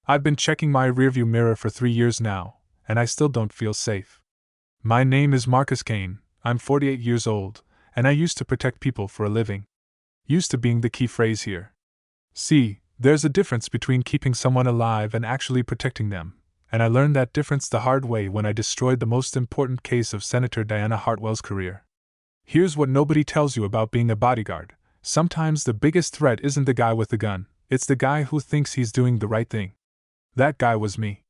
I've been checking my rearview mirror for 3 years now, and I still don't feel safe. My name is Marcus Kane, I'm 48 years old, and I used to protect people for a living. Used to being the key phrase here. See, there's a difference between keeping someone alive and actually protecting them, and I learned that difference the hard way when I destroyed the most important case of Senator Diana Hartwell's career. Here's what nobody tells you about being a bodyguard. Sometimes the biggest threat isn't the guy with the gun, it's the guy who thinks he's doing the right thing. That guy was me.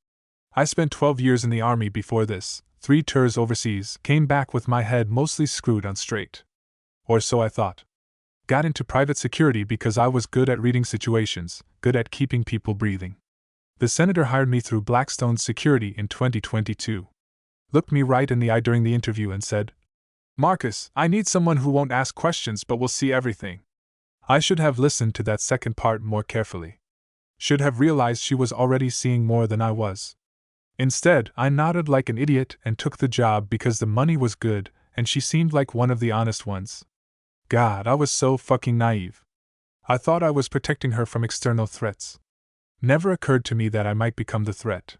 I spent 12 years in the army before this, 3 tours overseas, came back with my head mostly screwed on straight. Or so I thought. Got into private security because I was good at reading situations, good at keeping people breathing. The senator hired me through Blackstone Security in 2022. Looked me right in the eye during the interview and said, "Marcus, I need someone who won't ask questions but will see everything." I should have listened to that second part more carefully. Should have realized she was already seeing more than I was. Instead, I nodded like an idiot and took the job because the money was good and she seemed like one of the honest ones. God, I was so fucking naive. I thought I was protecting her from external threats. Never occurred to me that I might become the threat.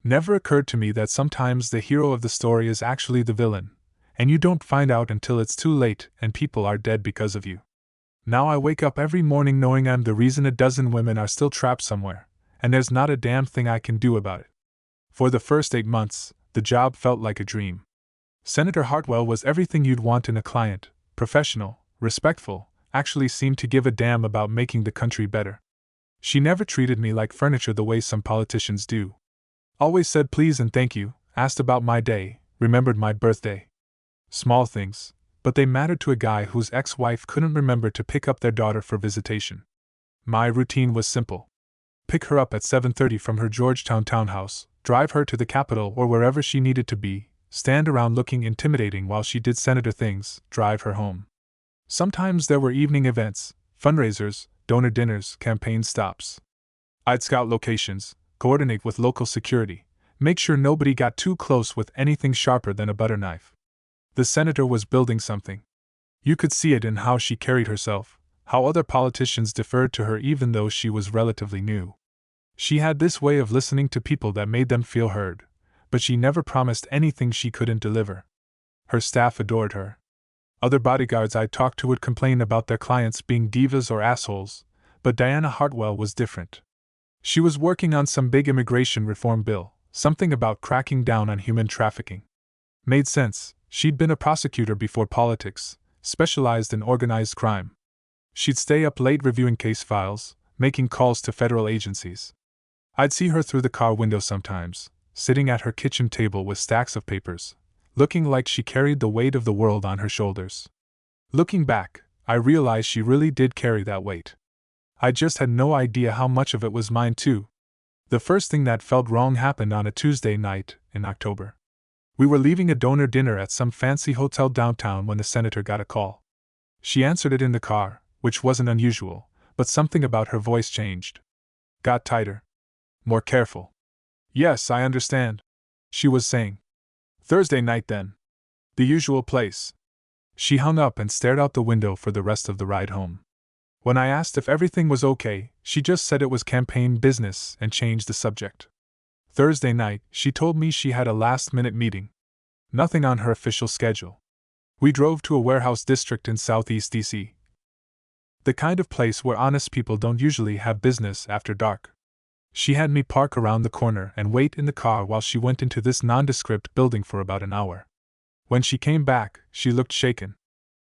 Never occurred to me that sometimes the hero of the story is actually the villain, and you don't find out until it's too late and people are dead because of you. Now I wake up every morning knowing I'm the reason a dozen women are still trapped somewhere, and there's not a damn thing I can do about it. For the first 8 months, the job felt like a dream. Senator Hartwell was everything you'd want in a client: professional, respectful, actually seemed to give a damn about making the country better. She never treated me like furniture the way some politicians do. Always said please and thank you, asked about my day, remembered my birthday. Small things, but they mattered to a guy whose ex-wife couldn't remember to pick up their daughter for visitation. My routine was simple. Pick her up at 7:30 from her Georgetown townhouse, drive her to the Capitol or wherever she needed to be, stand around looking intimidating while she did senator things, drive her home. Sometimes there were evening events, fundraisers, donor dinners, campaign stops. I'd scout locations, coordinate with local security, make sure nobody got too close with anything sharper than a butter knife. The senator was building something. You could see it in how she carried herself, how other politicians deferred to her even though she was relatively new. She had this way of listening to people that made them feel heard, but she never promised anything she couldn't deliver. Her staff adored her. Other bodyguards I talked to would complain about their clients being divas or assholes, but Diana Hartwell was different. She was working on some big immigration reform bill, something about cracking down on human trafficking. Made sense. She'd been a prosecutor before politics, specialized in organized crime. She'd stay up late reviewing case files, making calls to federal agencies. I'd see her through the car window sometimes, sitting at her kitchen table with stacks of papers, looking like she carried the weight of the world on her shoulders. Looking back, I realized she really did carry that weight. I just had no idea how much of it was mine too. The first thing that felt wrong happened on a Tuesday night in October. We were leaving a donor dinner at some fancy hotel downtown when the senator got a call. She answered it in the car, which wasn't unusual, but something about her voice changed. Got tighter. More careful. "Yes, I understand," she was saying. "Thursday night then. The usual place." She hung up and stared out the window for the rest of the ride home. When I asked if everything was okay, she just said it was campaign business and changed the subject. Thursday night, she told me she had a last-minute meeting. Nothing on her official schedule. We drove to a warehouse district in southeast DC. The kind of place where honest people don't usually have business after dark. She had me park around the corner and wait in the car while she went into this nondescript building for about an hour. When she came back, she looked shaken.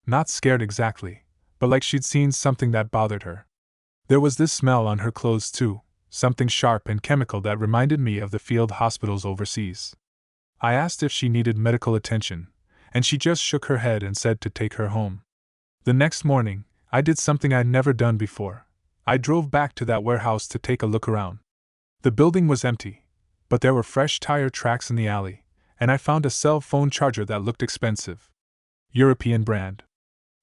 Not scared exactly, but like she'd seen something that bothered her. There was this smell on her clothes too. Something sharp and chemical that reminded me of the field hospitals overseas. I asked if she needed medical attention, and she just shook her head and said to take her home. The next morning, I did something I'd never done before. I drove back to that warehouse to take a look around. The building was empty, but there were fresh tire tracks in the alley, and I found a cell phone charger that looked expensive. European brand.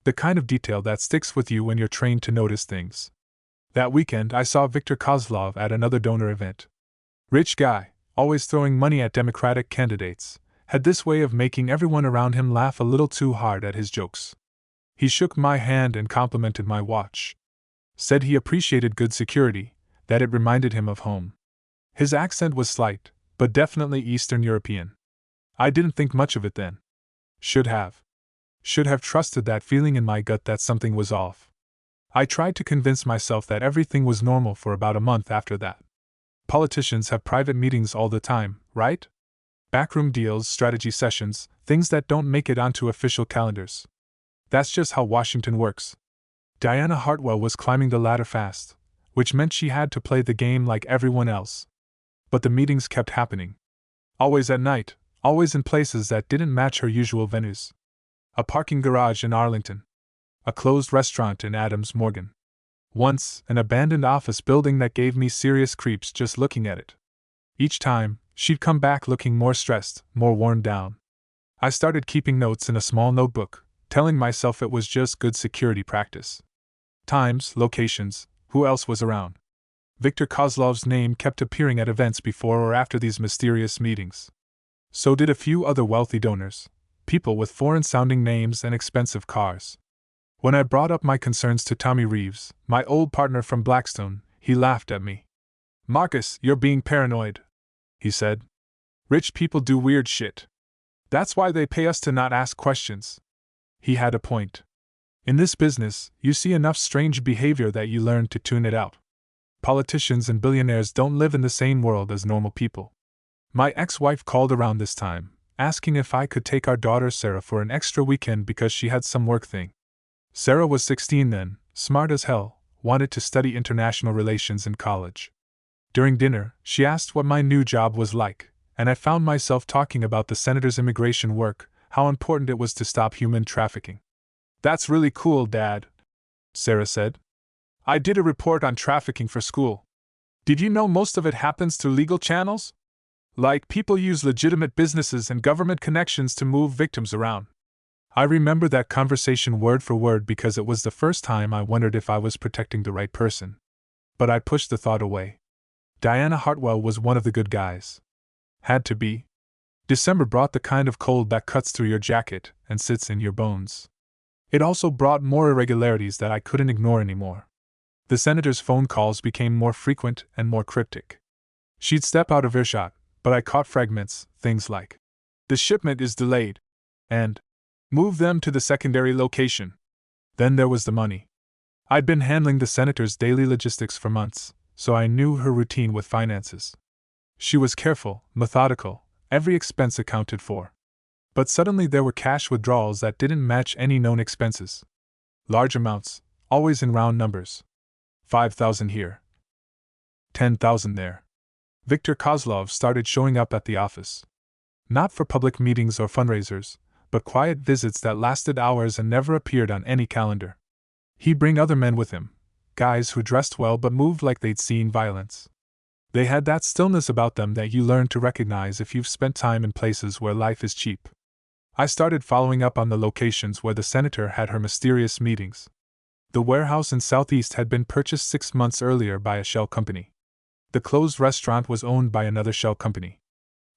The kind of detail that sticks with you when you're trained to notice things. That weekend I saw Viktor Kozlov at another donor event. Rich guy, always throwing money at Democratic candidates, had this way of making everyone around him laugh a little too hard at his jokes. He shook my hand and complimented my watch. Said he appreciated good security, that it reminded him of home. His accent was slight, but definitely Eastern European. I didn't think much of it then. Should have. Should have trusted that feeling in my gut that something was off. I tried to convince myself that everything was normal for about a month after that. Politicians have private meetings all the time, right? Backroom deals, strategy sessions, things that don't make it onto official calendars. That's just how Washington works. Diana Hartwell was climbing the ladder fast, which meant she had to play the game like everyone else. But the meetings kept happening. Always at night, always in places that didn't match her usual venues. A parking garage in Arlington. A closed restaurant in Adams Morgan. Once, an abandoned office building that gave me serious creeps just looking at it. Each time, she'd come back looking more stressed, more worn down. I started keeping notes in a small notebook, telling myself it was just good security practice. Times, locations, who else was around. Viktor Kozlov's name kept appearing at events before or after these mysterious meetings. So did a few other wealthy donors, people with foreign-sounding names and expensive cars. When I brought up my concerns to Tommy Reeves, my old partner from Blackstone, he laughed at me. "Marcus, you're being paranoid," he said. "Rich people do weird shit. That's why they pay us to not ask questions." He had a point. In this business, you see enough strange behavior that you learn to tune it out. Politicians and billionaires don't live in the same world as normal people. My ex-wife called around this time, asking if I could take our daughter Sarah for an extra weekend because she had some work thing. Sarah was 16 then, smart as hell, wanted to study international relations in college. During dinner, she asked what my new job was like, and I found myself talking about the senator's immigration work, how important it was to stop human trafficking. "That's really cool, Dad," Sarah said. "I did a report on trafficking for school. Did you know most of it happens through legal channels? Like, people use legitimate businesses and government connections to move victims around." I remember that conversation word for word because it was the first time I wondered if I was protecting the right person. But I pushed the thought away. Diana Hartwell was one of the good guys. Had to be. December brought the kind of cold that cuts through your jacket and sits in your bones. It also brought more irregularities that I couldn't ignore anymore. The senator's phone calls became more frequent and more cryptic. She'd step out of earshot, but I caught fragments, things like, "The shipment is delayed," and "Move them to the secondary location." Then there was the money. I'd been handling the senator's daily logistics for months, so I knew her routine with finances. She was careful, methodical, every expense accounted for. But suddenly there were cash withdrawals that didn't match any known expenses. Large amounts, always in round numbers. 5,000 here. 10,000 there. Viktor Kozlov started showing up at the office. Not for public meetings or fundraisers, but quiet visits that lasted hours and never appeared on any calendar. He'd bring other men with him, guys who dressed well but moved like they'd seen violence. They had that stillness about them that you learn to recognize if you've spent time in places where life is cheap. I started following up on the locations where the senator had her mysterious meetings. The warehouse in Southeast had been purchased 6 months earlier by a shell company. The closed restaurant was owned by another shell company.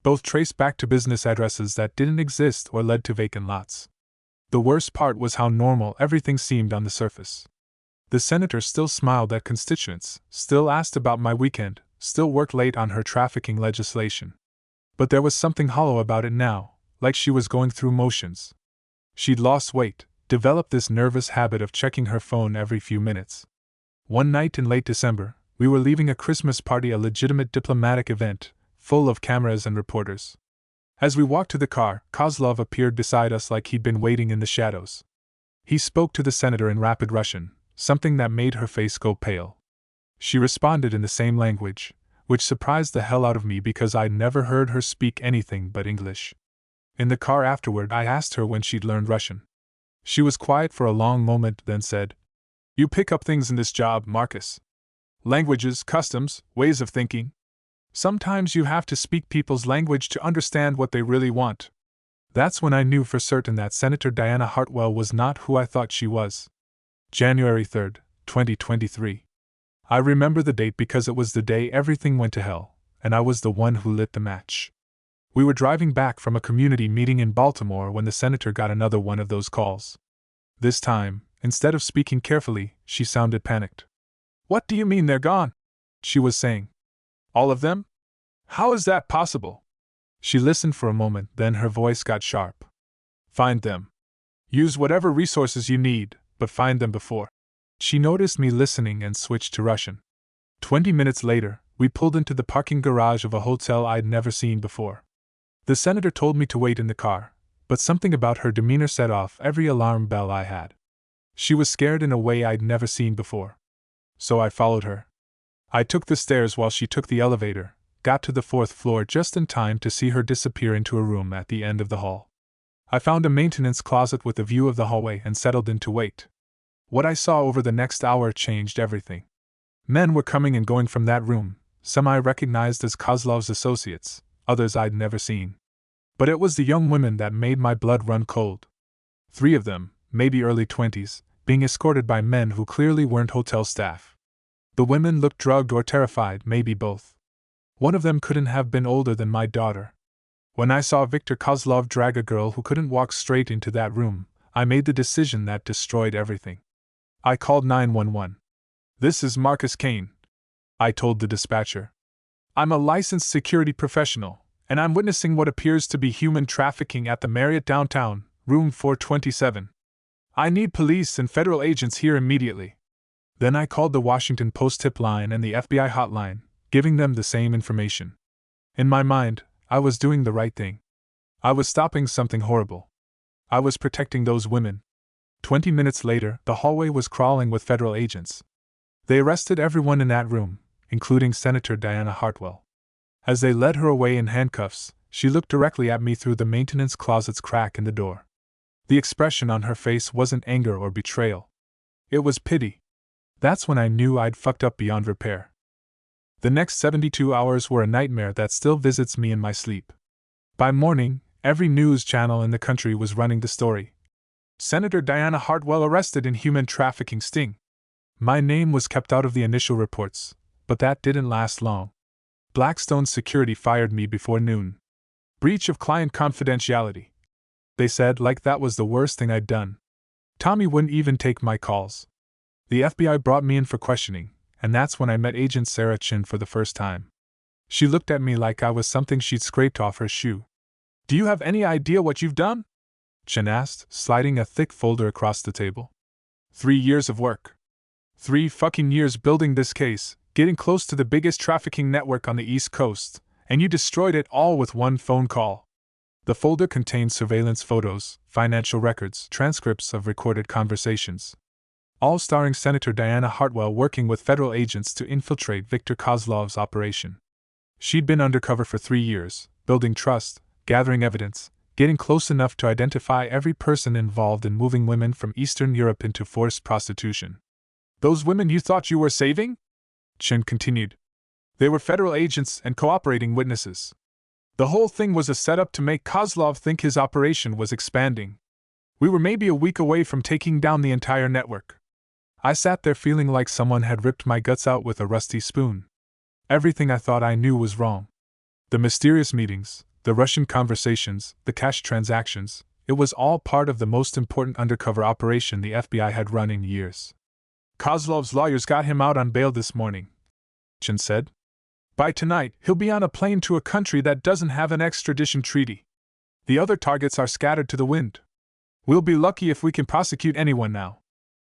Both traced back to business addresses that didn't exist or led to vacant lots. The worst part was how normal everything seemed on the surface. The senator still smiled at constituents, still asked about my weekend, still worked late on her trafficking legislation. But there was something hollow about it now, like she was going through motions. She'd lost weight, developed this nervous habit of checking her phone every few minutes. One night in late December, we were leaving a Christmas party, a legitimate diplomatic event, full of cameras and reporters. As we walked to the car, Kozlov appeared beside us like he'd been waiting in the shadows. He spoke to the senator in rapid Russian, something that made her face go pale. She responded in the same language, which surprised the hell out of me because I'd never heard her speak anything but English. In the car afterward, I asked her when she'd learned Russian. She was quiet for a long moment, then said, "You pick up things in this job, Marcus. Languages, customs, ways of thinking. Sometimes you have to speak people's language to understand what they really want." That's when I knew for certain that Senator Diana Hartwell was not who I thought she was. January 3rd, 2023. I remember the date because it was the day everything went to hell, and I was the one who lit the match. We were driving back from a community meeting in Baltimore when the senator got another one of those calls. This time, instead of speaking carefully, she sounded panicked. "What do you mean they're gone?" she was saying. "All of them?" How is that possible? She listened for a moment, then her voice got sharp. Find them. Use whatever resources you need, but find them before. She noticed me listening and switched to Russian. 20 minutes later, we pulled into the parking garage of a hotel I'd never seen before. The senator told me to wait in the car, but something about her demeanor set off every alarm bell I had. She was scared in a way I'd never seen before. So I followed her. I took the stairs while she took the elevator, got to the 4th floor just in time to see her disappear into a room at the end of the hall. I found a maintenance closet with a view of the hallway and settled in to wait. What I saw over the next hour changed everything. Men were coming and going from that room, some I recognized as Kozlov's associates, others I'd never seen. But it was the young women that made my blood run cold. 3 of them, maybe early 20s, being escorted by men who clearly weren't hotel staff. The women looked drugged or terrified, maybe both. One of them couldn't have been older than my daughter. When I saw Viktor Kozlov drag a girl who couldn't walk straight into that room, I made the decision that destroyed everything. I called 911. This is Marcus Kane, I told the dispatcher. I'm a licensed security professional, and I'm witnessing what appears to be human trafficking at the Marriott downtown, room 427. I need police and federal agents here immediately. Then I called the Washington Post tip line and the FBI hotline, giving them the same information. In my mind, I was doing the right thing. I was stopping something horrible. I was protecting those women. 20 minutes later, the hallway was crawling with federal agents. They arrested everyone in that room, including Senator Diana Hartwell. As they led her away in handcuffs, she looked directly at me through the maintenance closet's crack in the door. The expression on her face wasn't anger or betrayal. It was pity. That's when I knew I'd fucked up beyond repair. The next 72 hours were a nightmare that still visits me in my sleep. By morning, every news channel in the country was running the story. Senator Diana Hartwell arrested in human trafficking sting. My name was kept out of the initial reports, but that didn't last long. Blackstone Security fired me before noon. Breach of client confidentiality. They said like that was the worst thing I'd done. Tommy wouldn't even take my calls. The FBI brought me in for questioning, and that's when I met Agent Sarah Chin for the first time. She looked at me like I was something she'd scraped off her shoe. Do you have any idea what you've done? Chin asked, sliding a thick folder across the table. 3 years of work. 3 fucking years building this case, getting close to the biggest trafficking network on the East Coast, and you destroyed it all with one phone call. The folder contained surveillance photos, financial records, transcripts of recorded conversations, all starring Senator Diana Hartwell working with federal agents to infiltrate Viktor Kozlov's operation. She'd been undercover for 3 years, building trust, gathering evidence, getting close enough to identify every person involved in moving women from Eastern Europe into forced prostitution. Those women you thought you were saving? Chin continued. They were federal agents and cooperating witnesses. The whole thing was a setup to make Kozlov think his operation was expanding. We were maybe a week away from taking down the entire network. I sat there feeling like someone had ripped my guts out with a rusty spoon. Everything I thought I knew was wrong. The mysterious meetings, the Russian conversations, the cash transactions, it was all part of the most important undercover operation the FBI had run in years. Kozlov's lawyers got him out on bail this morning, Chin said. By tonight, he'll be on a plane to a country that doesn't have an extradition treaty. The other targets are scattered to the wind. We'll be lucky if we can prosecute anyone now.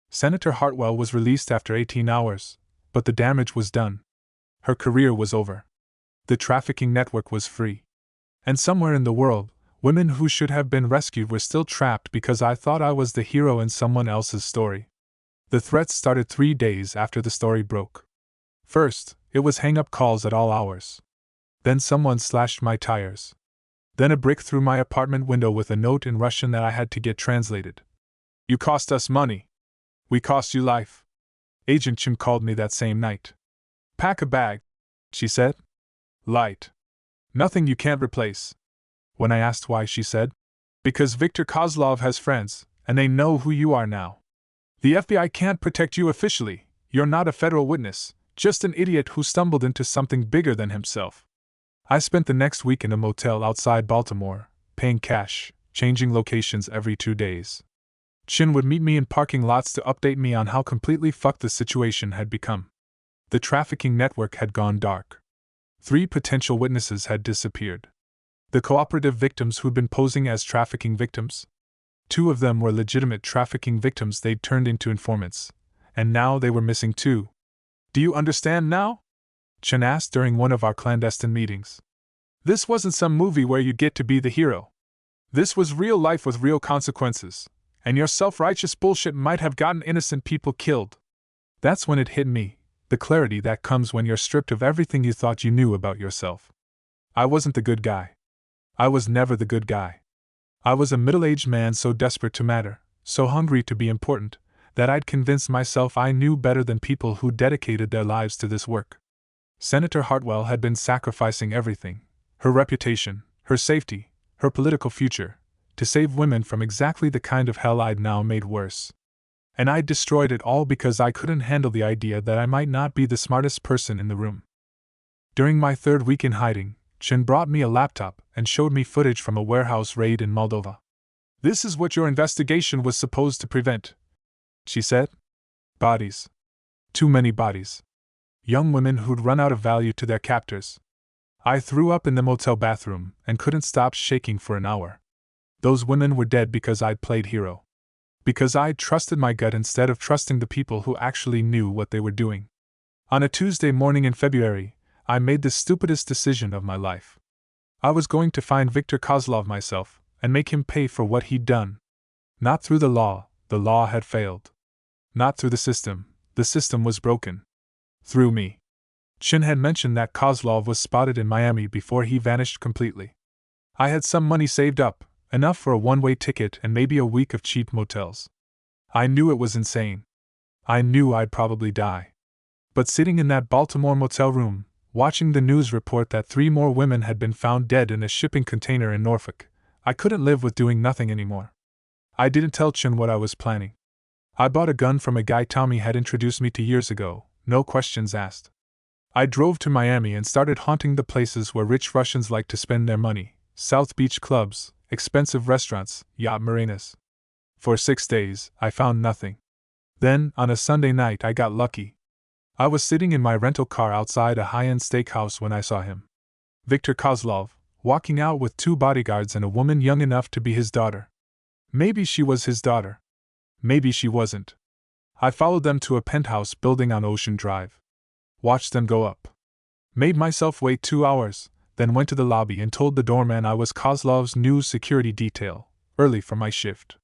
Senator Hartwell was released after 18 hours, but the damage was done. Her career was over. The trafficking network was free. And somewhere in the world, women who should have been rescued were still trapped because I thought I was the hero in someone else's story. The threats started 3 days after the story broke. First, it was hang-up calls at all hours. Then someone slashed my tires. Then a brick through my apartment window with a note in Russian that I had to get translated. You cost us money. We cost you life. Agent Chin called me that same night. Pack a bag, she said. Light. Nothing you can't replace. When I asked why, she said, because Viktor Kozlov has friends, and they know who you are now. The FBI can't protect you officially, you're not a federal witness, just an idiot who stumbled into something bigger than himself. I spent the next week in a motel outside Baltimore, paying cash, changing locations every 2 days. Chin would meet me in parking lots to update me on how completely fucked the situation had become. The trafficking network had gone dark. 3 potential witnesses had disappeared. The cooperative victims who'd been posing as trafficking victims. 2 of them were legitimate trafficking victims they'd turned into informants, and now they were missing too. Do you understand now? Chen asked during one of our clandestine meetings. This wasn't some movie where you get to be the hero. This was real life with real consequences, and your self-righteous bullshit might have gotten innocent people killed. That's when it hit me, the clarity that comes when you're stripped of everything you thought you knew about yourself. I wasn't the good guy. I was never the good guy. I was a middle-aged man so desperate to matter, so hungry to be important, that I'd convinced myself I knew better than people who dedicated their lives to this work. Senator Hartwell had been sacrificing everything, her reputation, her safety, her political future, to save women from exactly the kind of hell I'd now made worse. And I'd destroyed it all because I couldn't handle the idea that I might not be the smartest person in the room. During my 3rd week in hiding, Chen brought me a laptop and showed me footage from a warehouse raid in Moldova. This is what your investigation was supposed to prevent, she said. Bodies. Too many bodies. Young women who'd run out of value to their captors. I threw up in the motel bathroom and couldn't stop shaking for an hour. Those women were dead because I'd played hero. Because I'd trusted my gut instead of trusting the people who actually knew what they were doing. On a Tuesday morning in February, I made the stupidest decision of my life. I was going to find Viktor Kozlov myself and make him pay for what he'd done. Not through the law had failed. Not through the system was broken. Through me. Chen had mentioned that Kozlov was spotted in Miami before he vanished completely. I had some money saved up, enough for a one-way ticket and maybe a week of cheap motels. I knew it was insane. I knew I'd probably die. But sitting in that Baltimore motel room, watching the news report that 3 more women had been found dead in a shipping container in Norfolk, I couldn't live with doing nothing anymore. I didn't tell Chen what I was planning. I bought a gun from a guy Tommy had introduced me to years ago, no questions asked. I drove to Miami and started haunting the places where rich Russians like to spend their money: South Beach clubs, expensive restaurants, yacht marinas. For 6 days, I found nothing. Then, on a Sunday night, I got lucky. I was sitting in my rental car outside a high-end steakhouse when I saw him. Viktor Kozlov, walking out with 2 bodyguards and a woman young enough to be his daughter. Maybe she was his daughter. Maybe she wasn't. I followed them to a penthouse building on Ocean Drive. Watched them go up. Made myself wait 2 hours, then went to the lobby and told the doorman I was Kozlov's new security detail, early for my shift.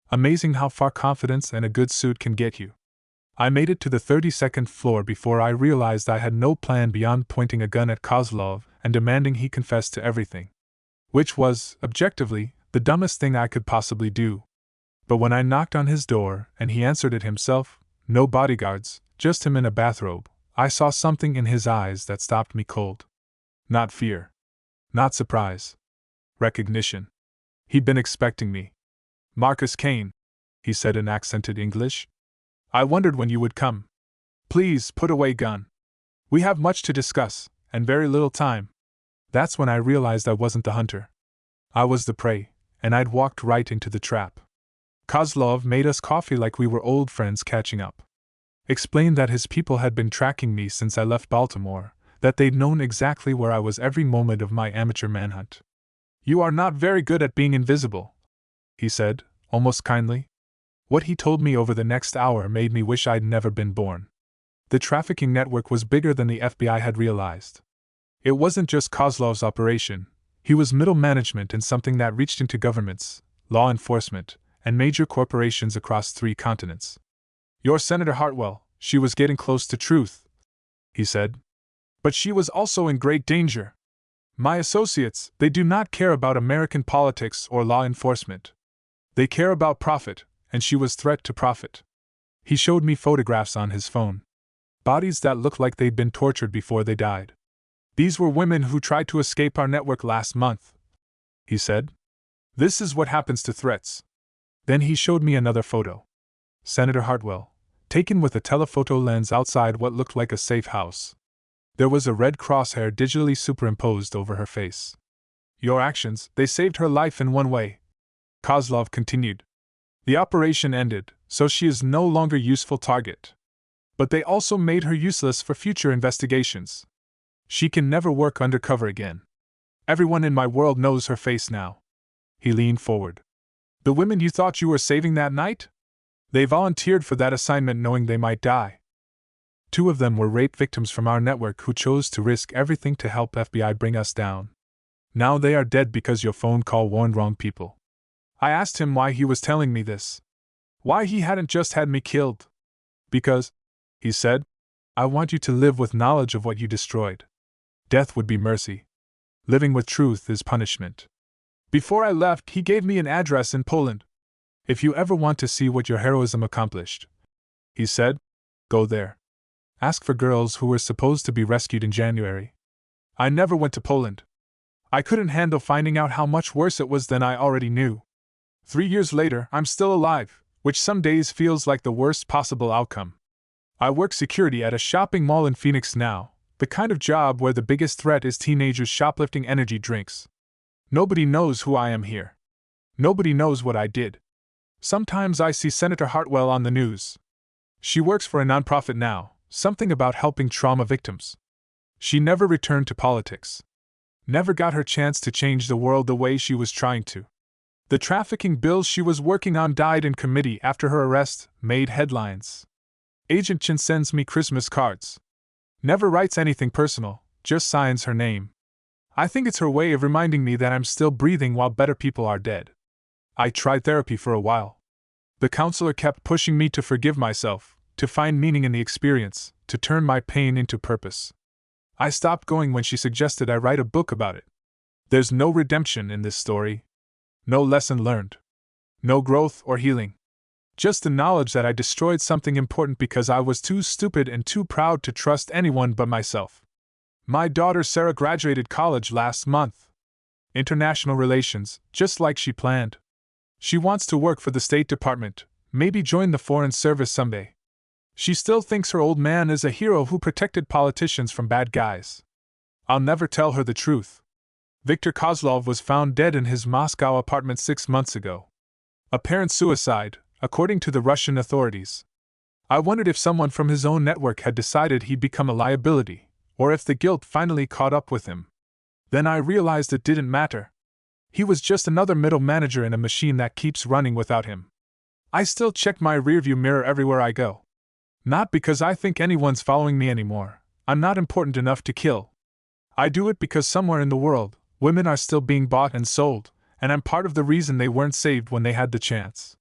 Amazing how far confidence and a good suit can get you. I made it to the 32nd floor before I realized I had no plan beyond pointing a gun at Kozlov and demanding he confess to everything. Which was, objectively, the dumbest thing I could possibly do. But when I knocked on his door and he answered it himself, no bodyguards, just him in a bathrobe, I saw something in his eyes that stopped me cold. Not fear. Not surprise. Recognition. He'd been expecting me. "Marcus Kane," he said in accented English. "I wondered when you would come. Please put away gun. We have much to discuss, and very little time." That's when I realized I wasn't the hunter. I was the prey, and I'd walked right into the trap. Kozlov made us coffee like we were old friends catching up. Explained that his people had been tracking me since I left Baltimore, that they'd known exactly where I was every moment of my amateur manhunt. "You are not very good at being invisible," he said, almost kindly. What he told me over the next hour made me wish I'd never been born. The trafficking network was bigger than the FBI had realized. It wasn't just Kozlov's operation, he was middle management in something that reached into governments, law enforcement, and major corporations across 3 continents. "Your Senator Hartwell, she was getting close to truth," he said. "But she was also in great danger. My associates, they do not care about American politics or law enforcement. They care about profit, and she was threat to profit." He showed me photographs on his phone. Bodies that looked like they'd been tortured before they died. "These were women who tried to escape our network last month," he said. "This is what happens to threats." Then he showed me another photo. Senator Hartwell, taken with a telephoto lens outside what looked like a safe house. There was a red crosshair digitally superimposed over her face. "Your actions, they saved her life in one way," Kozlov continued. "The operation ended, so she is no longer useful target. But they also made her useless for future investigations. She can never work undercover again. Everyone in my world knows her face now. He leaned forward. The women you thought you were saving that night? They volunteered for that assignment knowing they might die. 2 of them were rape victims from our network who chose to risk everything to help FBI bring us down. Now they are dead because your phone call warned wrong people. I asked him why he was telling me this. Why he hadn't just had me killed. Because, he said, I want you to live with knowledge of what you destroyed. Death would be mercy. Living with truth is punishment. Before I left, he gave me an address in Poland. If you ever want to see what your heroism accomplished, he said, go there. Ask for girls who were supposed to be rescued in January. I never went to Poland. I couldn't handle finding out how much worse it was than I already knew. 3 years later, I'm still alive, which some days feels like the worst possible outcome. I work security at a shopping mall in Phoenix now, the kind of job where the biggest threat is teenagers shoplifting energy drinks. Nobody knows who I am here. Nobody knows what I did. Sometimes I see Senator Hartwell on the news. She works for a nonprofit now, something about helping trauma victims. She never returned to politics. Never got her chance to change the world the way she was trying to. The trafficking bills she was working on died in committee after her arrest, made headlines. Agent Chin sends me Christmas cards. Never writes anything personal, just signs her name. I think it's her way of reminding me that I'm still breathing while better people are dead. I tried therapy for a while. The counselor kept pushing me to forgive myself, to find meaning in the experience, to turn my pain into purpose. I stopped going when she suggested I write a book about it. There's no redemption in this story. No lesson learned. No growth or healing. Just the knowledge that I destroyed something important because I was too stupid and too proud to trust anyone but myself. My daughter Sarah graduated college last month. International relations, just like she planned. She wants to work for the State Department, maybe join the Foreign Service someday. She still thinks her old man is a hero who protected politicians from bad guys. I'll never tell her the truth. Viktor Kozlov was found dead in his Moscow apartment 6 months ago. Apparent suicide, according to the Russian authorities. I wondered if someone from his own network had decided he'd become a liability, or if the guilt finally caught up with him. Then I realized it didn't matter. He was just another middle manager in a machine that keeps running without him. I still check my rearview mirror everywhere I go. Not because I think anyone's following me anymore. I'm not important enough to kill. I do it because somewhere in the world, women are still being bought and sold, and I'm part of the reason they weren't saved when they had the chance.